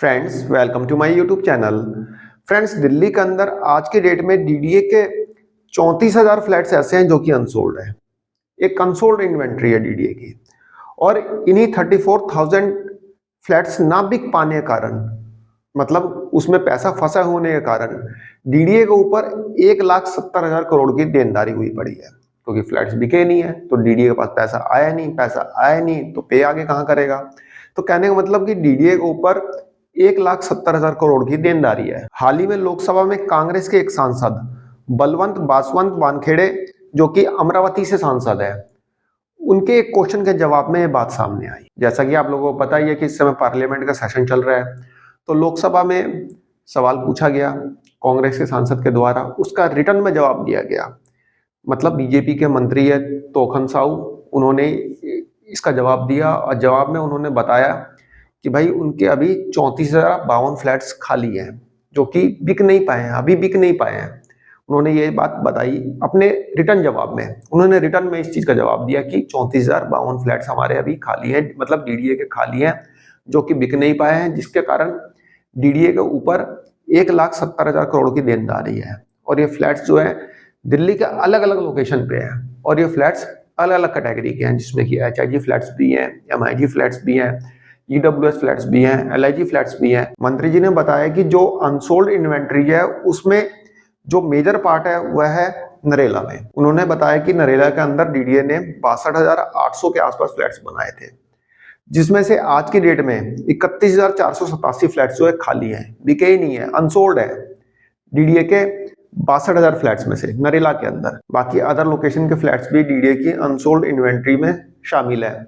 Friends welcome to my YouTube channel. Friends Delhi के अंदर आज के डेट में डीडीए के 34,000 फ्लैट्स ऐसे हैं जो कि अनसोल्ड है। एक अनसोल्ड इन्वेंट्री है डीडीए की। और इन्हीं 34,000 फ्लैट्स ना बिक पाने के कारण, मतलब उसमें पैसा फंसा होने के कारण डीडीए के ऊपर 1,70,000 करोड़ की देनदारी हुई पड़ी है, क्योंकि फ्लैट्स बिके नहीं है तो डीडीए के पास पैसा आया नहीं तो पे आगे कहां करेगा। तो कहने का मतलब कि डीडीए के ऊपर 1,70,000 करोड़ की देनदारी है। हाल ही में लोकसभा में कांग्रेस के एक सांसद बलवंत बासवंत वानखेड़े, जो कि अमरावती से सांसद है, उनके एक क्वेश्चन के जवाब में ये बात सामने आई। जैसा कि आप लोगों को पता ही है कि इस समय पार्लियामेंट का सेशन चल रहा है, तो लोकसभा में सवाल पूछा गया कांग्रेस के सांसद के द्वारा, उसका रिटर्न में जवाब दिया गया। मतलब बीजेपी के मंत्री है तोखन साहू, उन्होंने इसका जवाब दिया और जवाब में उन्होंने बताया कि भाई उनके अभी 34,052 फ्लैट्स खाली हैं जो कि बिक नहीं पाए हैं, अभी बिक नहीं पाए हैं। उन्होंने ये बात बताई अपने रिटर्न जवाब में। उन्होंने रिटर्न में इस चीज का जवाब दिया कि 34,052 फ्लैट्स हमारे अभी खाली हैं, मतलब डीडीए के खाली हैं जो कि बिक नहीं पाए हैं, जिसके कारण डीडीए के ऊपर 1,70,000 करोड़ की देनदारी है। और ये फ्लैट्स जो है दिल्ली के अलग अलग लोकेशन पे है, और ये फ्लैट्स अलग अलग कैटेगरी के हैं, जिसमें कि एचआईजी फ्लैट्स भी हैं, एमआईजी फ्लैट्स भी हैं, ईडब्ल्यूएस फ्लैट्स भी हैं, एलआईजी फ्लैट्स भी हैं। मंत्री जी ने बताया कि जो अनसोल्ड इन्वेंट्री है उसमें जो मेजर पार्ट है वह है नरेला में। उन्होंने बताया कि नरेला के अंदर डीडीए ने 62,800 के आसपास फ्लैट्स बनाए थे, जिसमें से आज की डेट में 31,487 फ्लैट्स जो है खाली हैं, बिके ही नहीं है, अनसोल्ड है डीडीए के 62,000 फ्लैट्स में से नरेला के अंदर। बाकी अदर लोकेशन के फ्लैट्स भी डीडीए की अनसोल्ड इन्वेंट्री में शामिल है,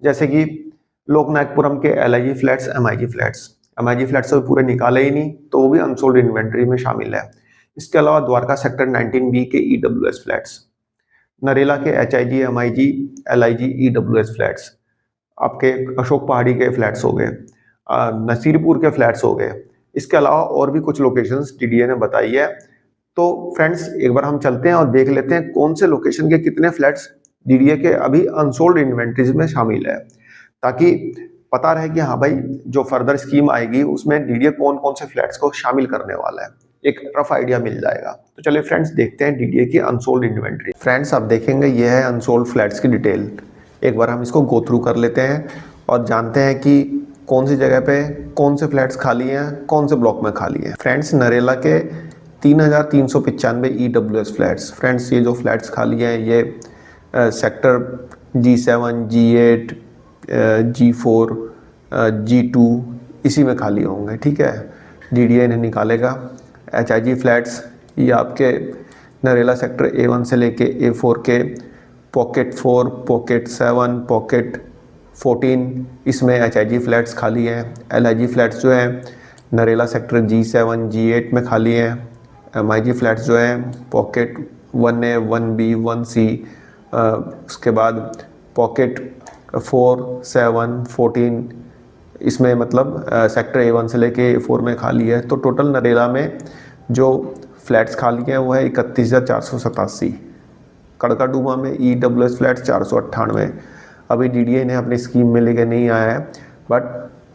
जैसे कि लोकनायकपुरम के LIG flats, MIG flats. MIG flats तो पूरे निकाले ही नहीं, तो वो भी अनसोल्ड इन्वेंट्री में शामिल है। इसके अलावा द्वारका सेक्टर 19B के ईडब्ल्यूएस फ्लैट्स, नरेला के HIG, MIG, LIG, EWS flats, आपके अशोक पहाड़ी के फ्लैट्स हो गए, नसीरपुर के फ्लैट्स हो गए। इसके अलावा और भी कुछ लोकेशंस डीडीए ने बताई है। तो फ्रेंड्स एक बार हम चलते हैं और देख लेते हैं कौन से लोकेशन के कितने फ्लैट्स डीडीए के अभी अनसोल्ड इन्वेंट्रीज में शामिल है, ताकि पता रहे कि हाँ भाई जो फर्दर स्कीम आएगी उसमें डीडीए कौन कौन से फ्लैट्स को शामिल करने वाला है, एक रफ आइडिया मिल जाएगा। तो चलिए फ्रेंड्स देखते हैं डीडीए की अनसोल्ड इन्वेंट्री। फ्रेंड्स आप देखेंगे ये है अनसोल्ड फ्लैट्स की डिटेल। एक बार हम इसको गो थ्रू कर लेते हैं और जानते हैं कि कौन सी जगह पे कौन से फ्लैट्स खाली हैं, कौन से ब्लॉक में खाली हैं। फ्रेंड्स नरेला के 3,395 ईडब्ल्यूएस फ्लैट्स। फ्रेंड्स ये जो फ्लैट्स खाली हैं ये sector G7, G8, G4, G2 इसी में खाली होंगे, ठीक है। डीडीए इन्हें निकालेगा। एचआईजी फ्लैट्स ये आपके नरेला सेक्टर A1 से लेके A4 के पॉकेट 4, पॉकेट 7, पॉकेट 14 इसमें एचआईजी फ्लैट्स खाली हैं। एलआईजी फ्लैट्स जो है नरेला सेक्टर G7, G8 में खाली हैं। एमआईजी फ्लैट्स जो है पॉकेट 1A, 1B, 1C, उसके बाद पॉकेट 4, 7, 14 इसमें मतलब सेक्टर A1 से लेके A4 में खाली है। तो टोटल नरेला में जो फ्लैट्स खाली हैं वो है 31,487। कड़काडूमा में ईडब्ल्यूएस फ्लैट्स 498। अभी डीडीए ने अपनी स्कीम में लेके नहीं आया है, बट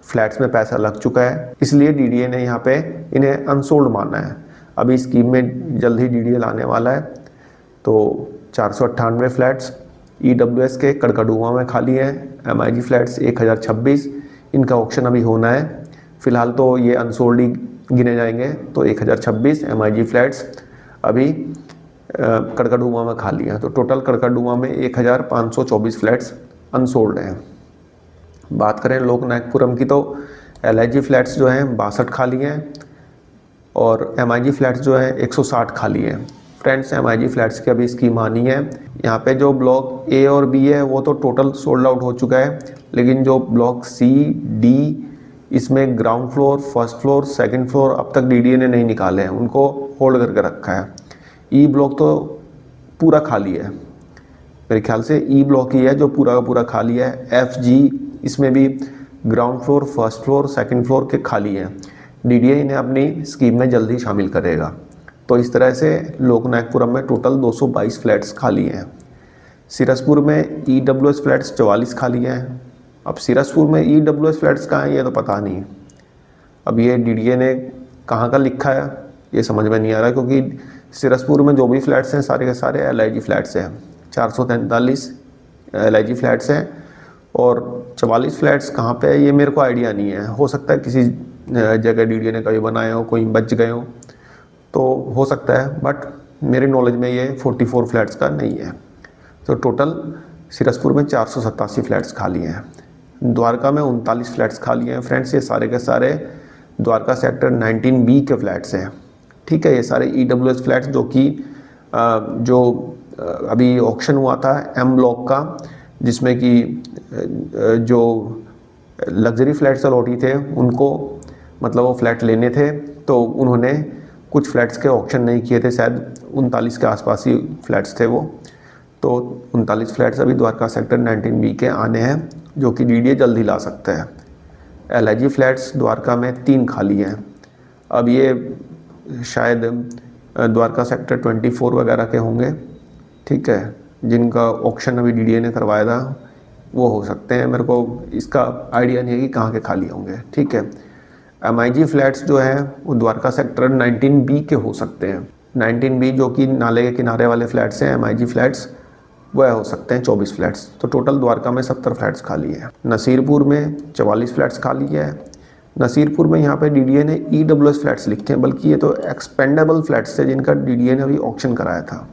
फ्लैट्स में पैसा लग चुका है, इसलिए डीडीए ने यहाँ पे इन्हें अनसोल्ड माना है। अभी स्कीम में जल्द ही डीडीए लाने वाला है। तो 498 फ्लैट्स ईडब्ल्यूएस के कड़काडूमा में खाली है। एमआईजी फ्लैट्स 1,026, इनका ऑक्शन अभी होना है। फिलहाल तो ये अनसोल्ड ही गिने जाएंगे। तो 1,026 एमआईजी फ्लैट्स अभी कड़काडूमा में खाली हैं। तो टोटल कड़काडूमा में 1,524 फ्लैट्स अनसोल्ड हैं। बात करें लोकनायकपुरम की तो एलआईजी फ्लैट्स जो हैं 62 खाली हैं और एमआईजी फ्लैट्स जो हैं 160 खाली हैं। फ्रेंड्स एमआईजी फ्लैट्स की अभी स्कीम आनी है। यहाँ पे जो ब्लॉक A और B है वो तो टोटल सोल्ड आउट हो चुका है, लेकिन जो ब्लॉक C, D इसमें ground floor, first floor, second floor अब तक डीडीए ने नहीं निकाले हैं, उनको होल्ड करके रखा है। ई ब्लॉक तो पूरा खाली है, मेरे ख्याल से ई ब्लॉक ही है जो पूरा का पूरा खाली है। F, G इसमें भी ground floor, first floor, second floor के खाली हैं। डीडीए इन्हें अपनी स्कीम में जल्दी शामिल करेगा। तो इस तरह से लोकनायकपुरम में टोटल 222 फ्लैट्स खाली हैं। सिरसपुर में ईडब्ल्यूएस फ्लैट्स 44 खाली हैं। अब सिरसपुर में ईडब्ल्यूएस फ्लैट्स कहाँ हैं ये तो पता नहीं। अब ये डीडीए ने कहाँ का लिखा है ये समझ में नहीं आ रहा, क्योंकि सिरसपुर में जो भी फ्लैट्स हैं सारे के सारे LIG फ्लैट्स हैं। 443 LIG फ्लैट्स हैं और 44 फ्लैट्स कहाँ पे है ये मेरे को आइडिया नहीं है। हो सकता है किसी जगह डीडीए ने कभी बनाए हो, कोई बच गए हो तो हो सकता है, बट मेरे नॉलेज में ये 44 फ्लैट्स का नहीं है। तो टोटल सिरसपुर में 487 फ्लैट्स खाली हैं। द्वारका में 39 फ्लैट्स खाली हैं। फ्रेंड्स ये सारे के सारे द्वारका सेक्टर 19B के फ्लैट्स हैं। ठीक है, ये सारे EWS फ्लैट्स जो कि अभी ऑक्शन हुआ था M ब्लॉक का, जिसमें कि जो लग्जरी फ्लैट्स अलॉटी थे उनको मतलब वो फ्लैट लेने थे, तो उन्होंने कुछ फ्लैट्स के ऑक्शन नहीं किए थे, शायद 39 के आसपास ही फ्लैट्स थे वो। तो 39 फ्लैट्स अभी द्वारका सेक्टर 19B के आने हैं, जो कि डीडीए जल्दी ला सकता है। LIG फ्लैट्स द्वारका में 3 खाली हैं। अब ये शायद द्वारका सेक्टर 24 वगैरह के होंगे, ठीक है, जिनका ऑक्शन अभी डीडीए ने करवाया था, वो हो सकते हैं। मेरे को इसका आइडिया नहीं है कि कहाँ के खाली होंगे। ठीक है, MIG फ्लैट्स जो हैं वो द्वारका सेक्टर 19B के हो सकते हैं। 19B जो कि नाले के किनारे वाले फ्लैट्स हैं, MIG फ्लैट्स वह हो सकते हैं 24 फ्लैट्स। तो टोटल द्वारका में 70 फ्लैट्स खाली हैं। नसीरपुर में 44 फ्लैट्स खाली है। नसीरपुर में यहाँ पे डीडीए ने EWS फ्लैट्स लिखे हैं, बल्कि ये तो एक्सपेंडेबल फ्लैट्स थे जिनका डीडीए ने अभी ऑक्शन कराया था।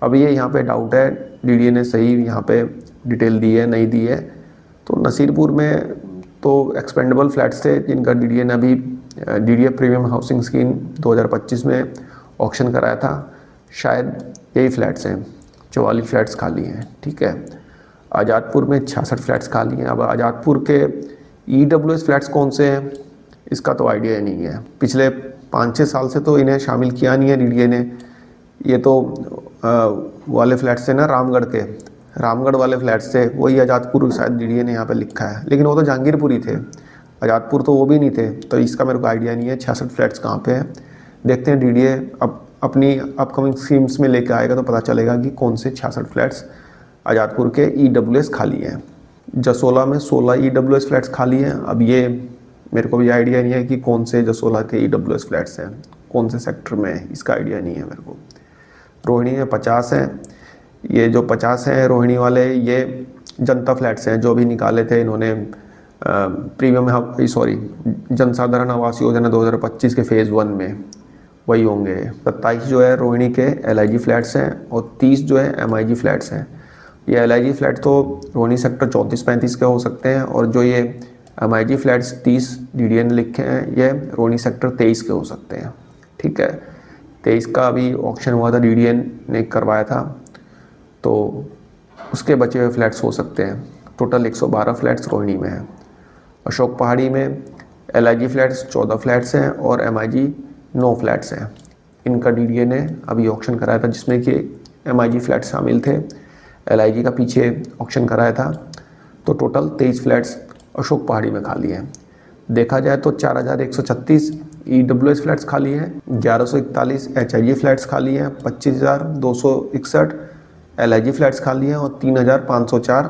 अब ये यहाँ पे डाउट है डीडीए ने सही यहाँ पे डिटेल दी है नहीं दी है। तो नसीरपुर में तो एक्सपेंडेबल फ्लैट्स थे जिनका डीडीए ने अभी डीडीए प्रीमियम हाउसिंग स्कीम 2025 में ऑक्शन कराया था, शायद यही फ्लैट्स हैं। 44 फ्लैट्स खाली हैं। ठीक है, आज़ादपुर में 66 फ्लैट्स खाली हैं। अब आज़ादपुर के EWS फ्लैट्स कौन से हैं इसका तो आइडिया नहीं है। पिछले 5-6 साल से तो इन्हें शामिल किया नहीं है डीडीए ने। ये तो वाले फ्लैट्स थे ना रामगढ़ वाले फ्लैट्स थे, वही आज़ादपुर शायद डीडीए ने यहाँ पे लिखा है, लेकिन वो तो जहांगीरपुरी थे, आज़ादपुर तो वो भी नहीं थे। तो इसका मेरे को आइडिया नहीं है 66 फ्लैट्स कहाँ पे हैं। देखते हैं डीडीए अब अपनी अपकमिंग स्कीम्स में लेकर आएगा तो पता चलेगा कि कौन से 66 फ्लैट्स आज़ादपुर के EWS खाली हैं। जसोला में 16 EWS फ्लैट्स खाली हैं। अब ये मेरे को भी आइडिया नहीं है कि कौन से जसोला के EWS फ्लैट्स हैं, कौन से सेक्टर में है, इसका आइडिया नहीं है मेरे को। रोहिणी में 50 हैं। ये जो 50 हैं रोहिणी वाले, ये जनता फ्लैट्स हैं जो भी निकाले थे इन्होंने जनसाधारण आवास योजना 2025 के फेज़ 1 में, वही होंगे। 27 जो है रोहिणी के LIG फ्लैट्स हैं और 30 जो है MIG फ्लैट्स हैं। ये LIG फ्लैट तो रोहिणी सेक्टर 34-35 के हो सकते हैं, और जो ये MIG फ्लैट्स 30 डीडीए ने लिखे हैं ये रोहिणी सेक्टर 23 के हो सकते हैं। ठीक है, 23 का अभी ऑक्शन हुआ था, डीडीए ने करवाया था, तो उसके बचे हुए फ्लैट्स हो सकते हैं। टोटल 112 फ्लैट्स रोहिणी में हैं। अशोक पहाड़ी में LIG फ्लैट्स 14 फ्लैट्स हैं और MIG 9 फ्लैट्स हैं। इनका डीडीए ने अभी ऑक्शन कराया था, जिसमें कि MIG फ्लैट्स शामिल थे। LIG का पीछे ऑक्शन कराया था। तो टोटल 23 फ्लैट्स अशोक पहाड़ी में खाली हैं। देखा जाए तो 4136 EWS फ्लैट्स खाली हैं, 1141 HIG फ्लैट्स खाली हैं, 25,261 LIG फ्लैट्स खाली हैं और 3,504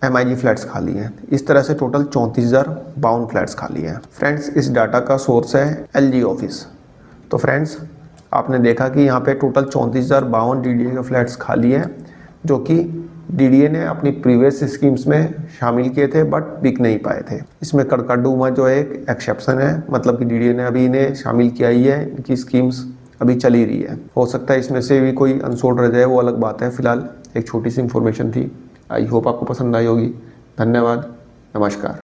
MIG फ्लैट्स खाली हैं। इस तरह से टोटल 34,052 फ्लैट्स खाली हैं। फ्रेंड्स, इस डाटा का सोर्स है LG ऑफिस। तो फ्रेंड्स, आपने देखा कि यहाँ पे टोटल 34,052 डीडीए के फ्लैट्स खाली हैं, जो कि डीडीए ने अपनी प्रीवियस स्कीम्स में शामिल किए थे बट बिक नहीं पाए थे। इसमें कड़कड़डूमा जो है एक एक्सेप्शन है, मतलब कि डीडीए ने अभी इन्हें शामिल किया ही है, इनकी स्कीम्स अभी चली रही है। हो सकता है इसमें से भी कोई अनसोल्ड रह जाए, वो अलग बात है। फिलहाल एक छोटी सी इन्फॉर्मेशन थी। आई होप आपको पसंद आई होगी। धन्यवाद, नमस्कार।